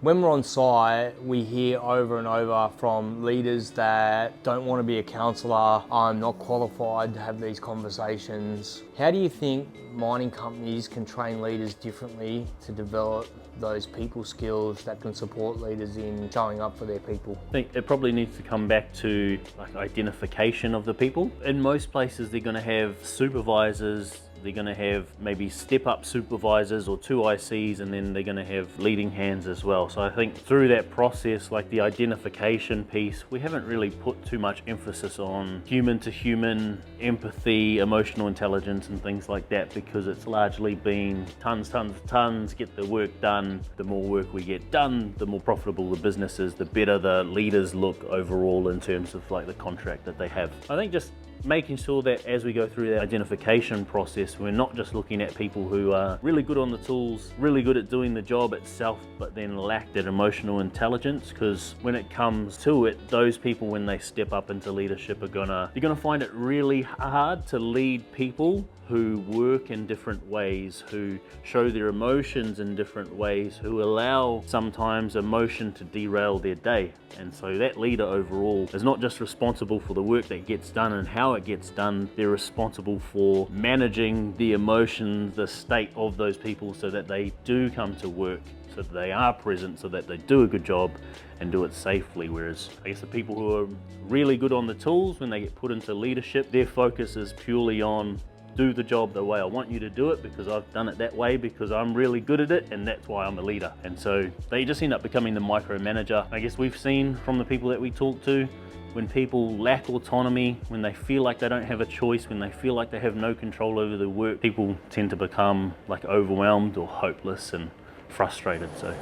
When we're on site, we hear over and over from leaders that don't want to be a counsellor, I'm not qualified to have these conversations. How do you think mining companies can train leaders differently to develop those people skills that can support leaders in showing up for their people? I think it probably needs to come back to identification of the people. In most places, they're going to have supervisors. They're going to have maybe step-up supervisors or 2 ICs, and then they're going to have leading hands as well. So I think through that process, like the identification piece, we haven't really put too much emphasis on human-to-human empathy, emotional intelligence and things like that, because it's largely been tons, get the work done. The more work we get done, the more profitable the business is, the better the leaders look overall in terms of like the contract that they have. I think just making sure that as we go through the identification process, we're not just looking at people who are really good on the tools, really good at doing the job itself, but then lack that emotional intelligence, because when it comes to it, those people, when they step up into leadership, they're gonna find it really hard to lead people who work in different ways, who show their emotions in different ways, who allow sometimes emotion to derail their day. And so that leader overall is not just responsible for the work that gets done and how it gets done, they're responsible for managing the emotions, the state of those people, so that they do come to work, so that they are present, so that they do a good job and do it safely. Whereas I guess the people who are really good on the tools, when they get put into leadership, their focus is purely on do the job the way I want you to do it, because I've done it that way, because I'm really good at it, and that's why I'm a leader. And so they just end up becoming the micromanager. I guess we've seen from the people that we talk to, when people lack autonomy, when they feel like they don't have a choice, when they feel like they have no control over their work, people tend to become like overwhelmed or hopeless and frustrated. So